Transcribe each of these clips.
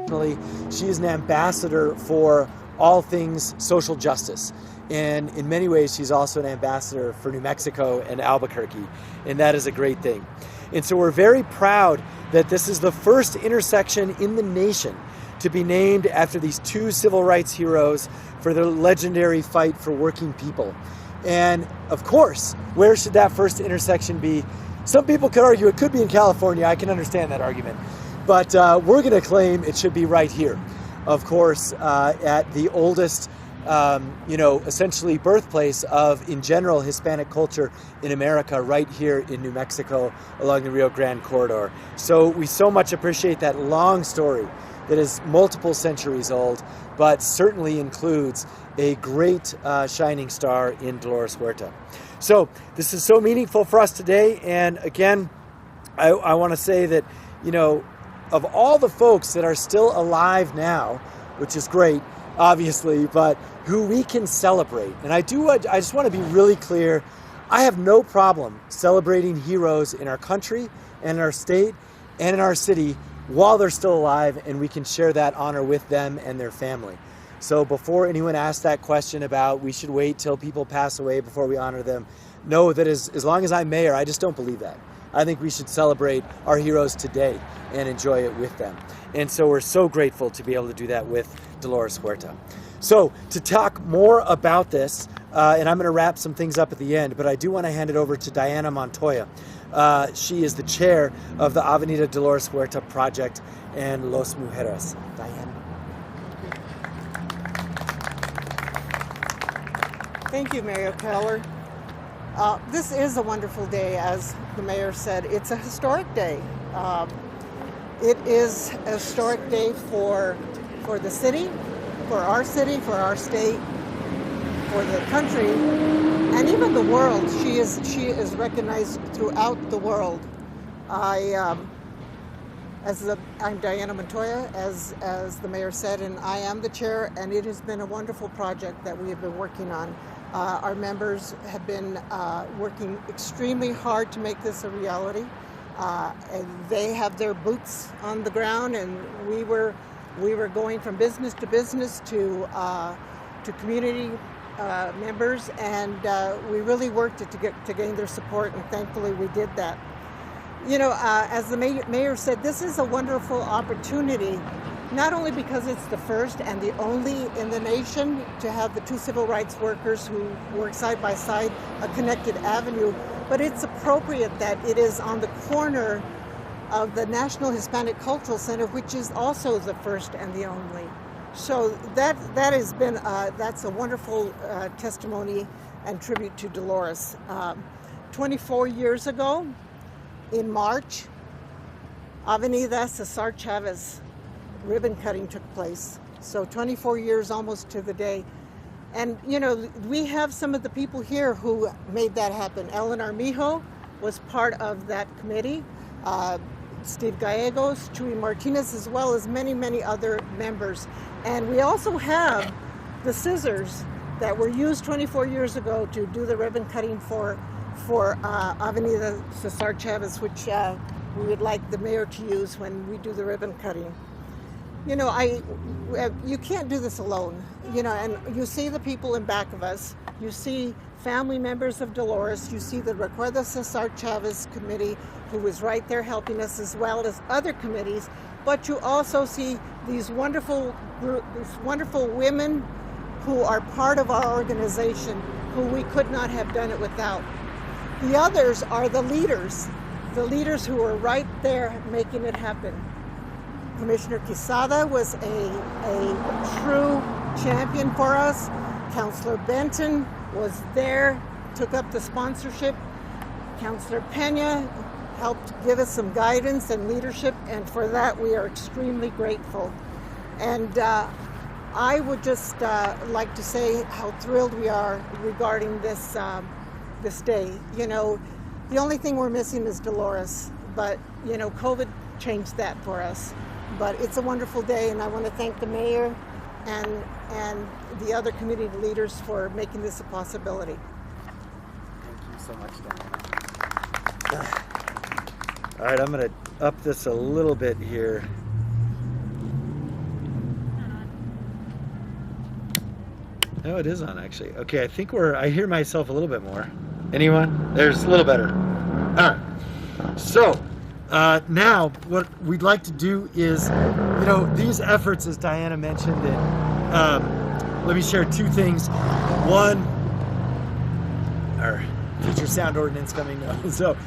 personally, she is an ambassador for all things social justice. And in many ways, she's also an ambassador for New Mexico and Albuquerque, and that is a great thing. And so we're very proud that this is the first intersection in the nation to be named after these two civil rights heroes for their legendary fight for working people. And of course, where should that first intersection be? Some people could argue it could be in California. I can understand that argument. But we're going to claim it should be right here. Of course, at the oldest, essentially birthplace of, in general, Hispanic culture in America, right here in New Mexico along the Rio Grande corridor. So we so much appreciate that long story that is multiple centuries old, but certainly includes a great shining star in Dolores Huerta. So this is so meaningful for us today. And again, I want to say that, of all the folks that are still alive now, which is great, obviously, but who we can celebrate. And I just want to be really clear. I have no problem celebrating heroes in our country and in our state and in our city while they're still alive, and we can share that honor with them and their family. So before anyone asks that question about we should wait till people pass away before we honor them, know that as long as I'm mayor, I just don't believe that. I think we should celebrate our heroes today and enjoy it with them. And so we're so grateful to be able to do that with Dolores Huerta. So to talk more about this, and I'm going to wrap some things up at the end, but I do want to hand it over to Diana Montoya. She is the chair of the Avenida Dolores Huerta project and Los Mujeres. Diana. Thank you, Mayor Keller. This is a wonderful day, as the mayor said. It's a historic day. It is a historic day for the city, for our state, for the country, and even the world. She is recognized throughout the world. I'm Diana Montoya, as the mayor said, and I am the chair, and it has been a wonderful project that we have been working on. Our members have been working extremely hard to make this a reality. And they have their boots on the ground, and we were going from business to business to community members, and we really worked to gain their support, and thankfully we did that. As the mayor said, this is a wonderful opportunity, not only because it's the first and the only in the nation to have the two civil rights workers who work side by side, a connected avenue, but it's appropriate that it is on the corner of the National Hispanic Cultural Center, which is also the first and the only. So that has been that's a wonderful testimony and tribute to Dolores. 24 years ago, in March, Avenida Cesar Chavez ribbon cutting took place. So 24 years almost to the day. And, we have some of the people here who made that happen. Ellen Armijo was part of that committee. Steve Gallegos, Chuy Martinez, as well as many, many other members. And we also have the scissors that were used 24 years ago to do the ribbon cutting for Avenida Cesar Chavez, which we would like the mayor to use when we do the ribbon cutting. You can't do this alone, and you see the people in back of us. You see family members of Dolores. You see the Recuerda Cesar Chavez committee, who is right there helping us, as well as other committees. But you also see these wonderful women who are part of our organization, who we could not have done it without. The others are the leaders who are right there making it happen. Commissioner Quesada was a true champion for us. Councilor Benton was there, took up the sponsorship. Councilor Pena helped give us some guidance and leadership, and for that we are extremely grateful. And I would just like to say how thrilled we are regarding this day. The only thing we're missing is Dolores, but COVID changed that for us. But it's a wonderful day, and I want to thank the mayor and the other community leaders for making this a possibility. Thank you so much, Diana. All right, I'm going to up this a little bit here. No, it is on actually. Okay, I think I hear myself a little bit more. Anyone? There's a little better. All right. So now what we'd like to do is, these efforts, as Diana mentioned, let me share two things. One, our future sound ordinance coming up.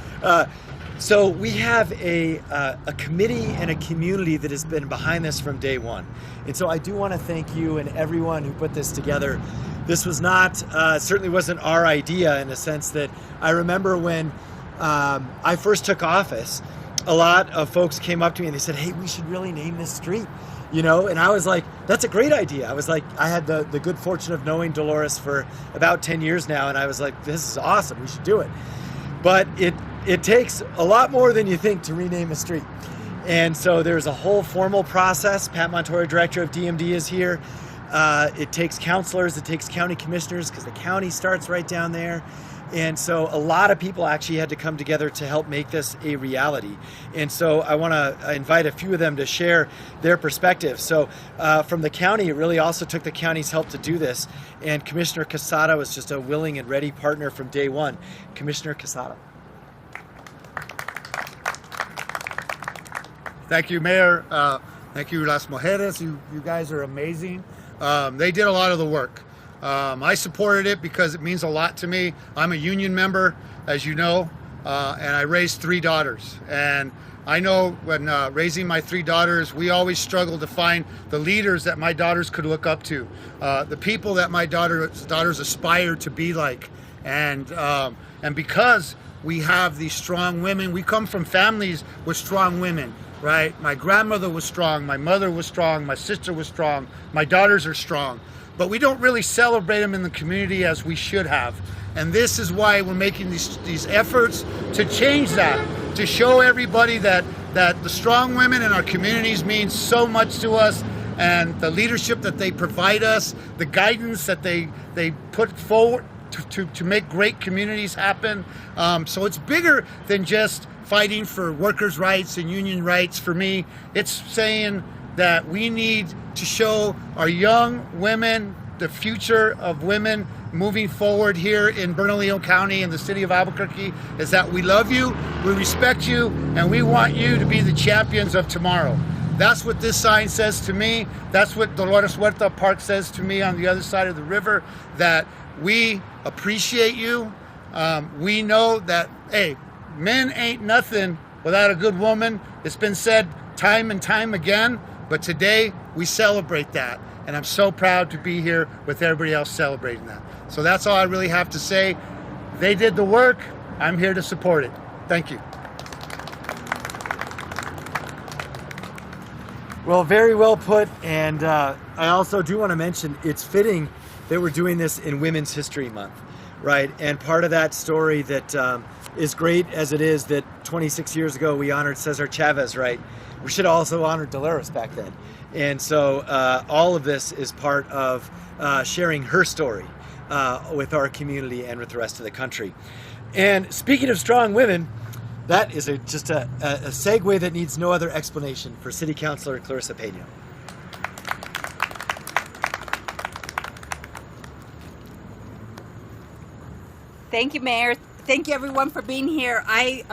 So we have a committee and a community that has been behind this from day one. And so I do want to thank you and everyone who put this together. This was not, certainly wasn't our idea, in the sense that I remember when I first took office, a lot of folks came up to me and they said, hey, we should really name this street. And I was like, that's a great idea. I was like, I had the good fortune of knowing Dolores for about 10 years now, and I was like, this is awesome, we should do it. But it takes a lot more than you think to rename a street. And so there's a whole formal process. Pat Montoya, Director of DMD, is here. It takes councilors, it takes county commissioners, because the county starts right down there. And so a lot of people actually had to come together to help make this a reality. And so I want to invite a few of them to share their perspective. So from the county, it really also took the county's help to do this. And Commissioner Quesada was just a willing and ready partner from day one. Commissioner Quesada. Thank you, Mayor. Thank you, Las Mujeres. You guys are amazing. They did a lot of the work. I supported it because it means a lot to me. I'm a union member, as you know, and I raised 3 daughters. And I know when raising my 3 daughters, we always struggled to find the leaders that my daughters could look up to, the people that my daughters aspire to be like. And because we have these strong women, we come from families with strong women, right? My grandmother was strong, my mother was strong, my sister was strong, my daughters are strong. But we don't really celebrate them in the community as we should have. And this is why we're making these efforts to change that, to show everybody that the strong women in our communities mean so much to us, and the leadership that they provide us, the guidance that they put forward to make great communities happen. So it's bigger than just fighting for workers' rights and union rights. For me, it's saying that we need to show our young women, the future of women moving forward here in Bernalillo County and the city of Albuquerque, is that we love you, we respect you, and we want you to be the champions of tomorrow. That's what this sign says to me. That's what Dolores Huerta Park says to me on the other side of the river, that we appreciate you. We know that, hey, men ain't nothing without a good woman. It's been said time and time again, but today we celebrate that. And I'm so proud to be here with everybody else celebrating that. So that's all I really have to say. They did the work. I'm here to support it. Thank you. Well, very well put. And I also do want to mention, it's fitting that we're doing this in Women's History Month, right? And part of that story that is great as it is that 26 years ago we honored Cesar Chavez, right? We should also honor Dolores back then. And so all of this is part of sharing her story with our community and with the rest of the country. And speaking of strong women, that is just a segue that needs no other explanation for City Councilor Clarissa Peña. Thank you, Mayor. Thank you, everyone, for being here. I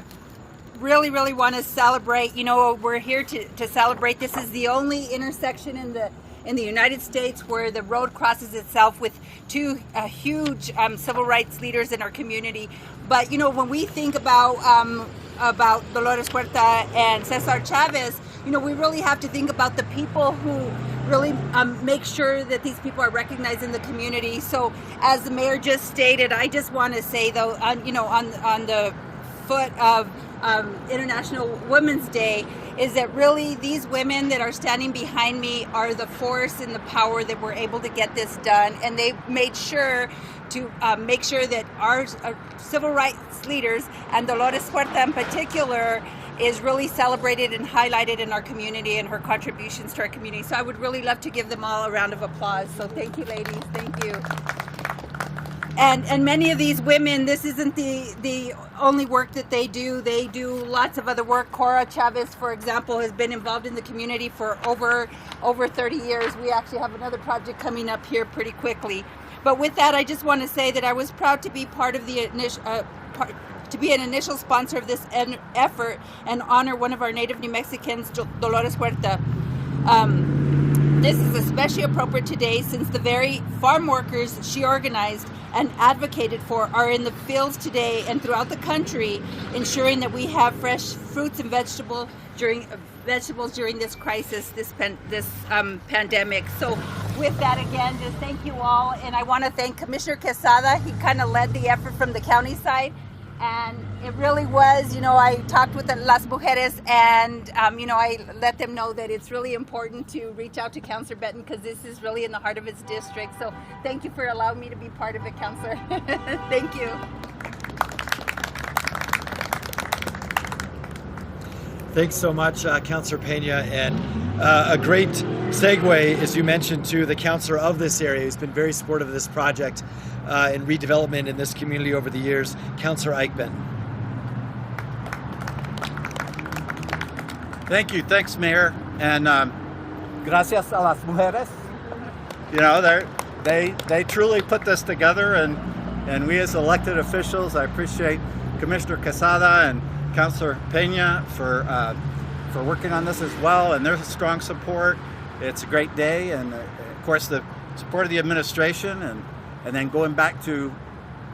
really want to celebrate. You know, we're here to celebrate. This is the only intersection in the United States where the road crosses itself with 2 huge civil rights leaders in our community. But you know, when we think about Dolores Huerta and Cesar Chavez, you know, we really have to think about the people who really make sure that these people are recognized in the community. So, as the mayor just stated, I just want to say, though, on the foot of International Women's Day, is that really these women that are standing behind me are the force and the power that we're able to get this done. And they made sure to make sure that our civil rights leaders, and Dolores Huerta in particular, is really celebrated and highlighted in our community and her contributions to our community. So I would really love to give them all a round of applause. So thank you, ladies. Thank you. And many of these women, this isn't the only work that they do. They do lots of other work. Cora Chavez, for example, has been involved in the community for over 30 years. We actually have another project coming up here pretty quickly. But with that, I just want to say that I was proud to be part of the initial, to be an initial sponsor of this effort and honor one of our native New Mexicans, Dolores Huerta. This is especially appropriate today since the very farm workers she organized and advocated for are in the fields today and throughout the country, ensuring that we have fresh fruits and vegetables during this crisis, this pandemic. So with that, again, just thank you all. And I want to thank Commissioner Quesada. He kind of led the effort from the county side. And it really was, you know, I talked with Las Mujeres and, you know, I let them know that it's really important to reach out to Councilor Benton because this is really in the heart of his district. So thank you for allowing me to be part of it, Councilor. Thank you. Thanks so much, Councilor Pena, and a great segue, as you mentioned, to the councilor of this area who's been very supportive of this project and redevelopment in this community over the years, Councilor Eichben. Thank you. Thanks, Mayor. And gracias a las mujeres. You know, they truly put this together, and we as elected officials, I appreciate Commissioner Quesada and Councilor Pena for working on this as well, and there's strong support. It's a great day, and of course the support of the administration, and then going back to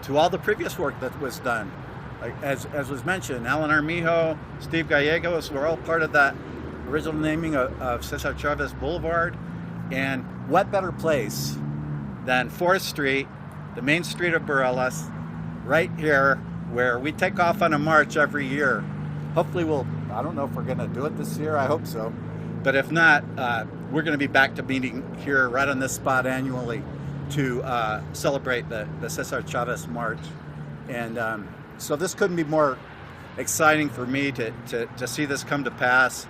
all the previous work that was done. Like, as was mentioned, Alan Armijo, Steve Gallegos were all part of that original naming of Cesar Chavez Boulevard. And what better place than 4th Street, the main street of Morelos, right here, where we take off on a march every year. Hopefully I don't know if we're gonna do it this year, I hope so. But if not, we're gonna be back to meeting here right on this spot annually to celebrate the Cesar Chavez March. And so this couldn't be more exciting for me to see this come to pass.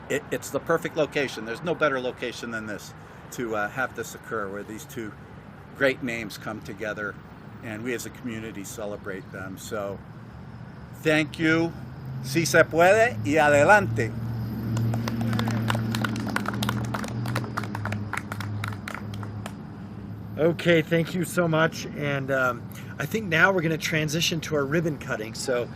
It's the perfect location. There's no better location than this to have this occur, where these two great names come together and we as a community celebrate them. So thank you. Si se puede y adelante. Okay, thank you so much. And I think now we're going to transition to our ribbon cutting. So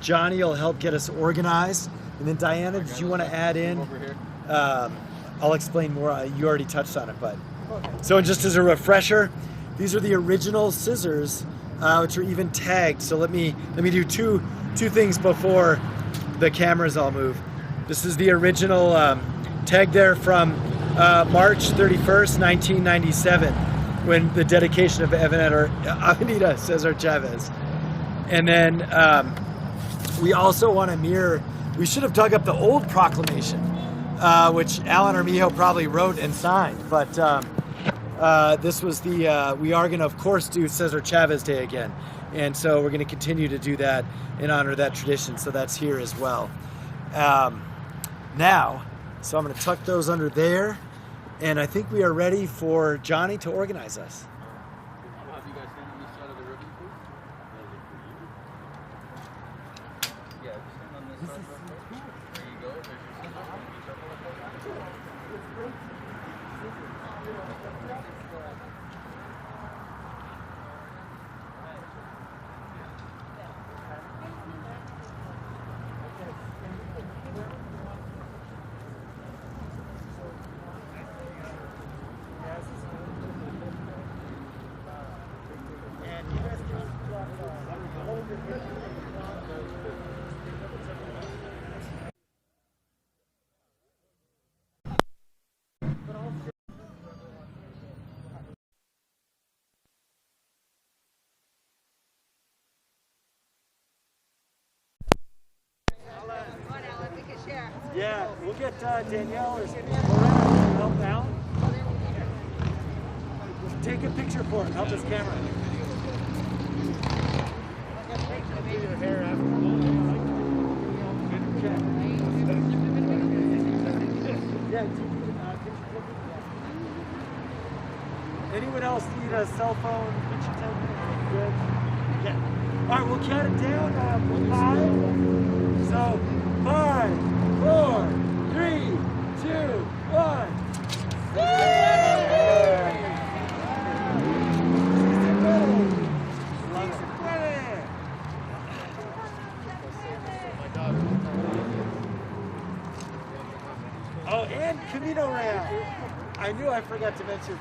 Johnny will help get us organized. And then Diana, did you want to add in? I'll explain more. You already touched on it, but so just as a refresher, these are the original scissors, which are even tagged. So let me do two things before the cameras all move. This is the original tag there from March 31st, 1997, when the dedication of Avenida Cesar Chavez. And then we also want to mirror. We should have dug up the old proclamation, which Alan Armijo probably wrote and signed, but this was the, we are going to, of course, do Cesar Chavez Day again. And so we're going to continue to do that in honor of that tradition. So that's here as well. Now, so I'm going to tuck those under there. And I think we are ready for Johnny to organize us. I'll have you guys stand on this side of the ribbon, please. Yeah, just stand on this side real quick. There you go. There's your symbol. Yeah, we'll get Danielle or Lorena to help out. Take a picture for him. Help this camera. Anyone else need a cell phone? Good. Yeah. All right, we'll count it down from 5. So 5, 4, 3, 2, 1. and Camino Ram. I knew I forgot to mention.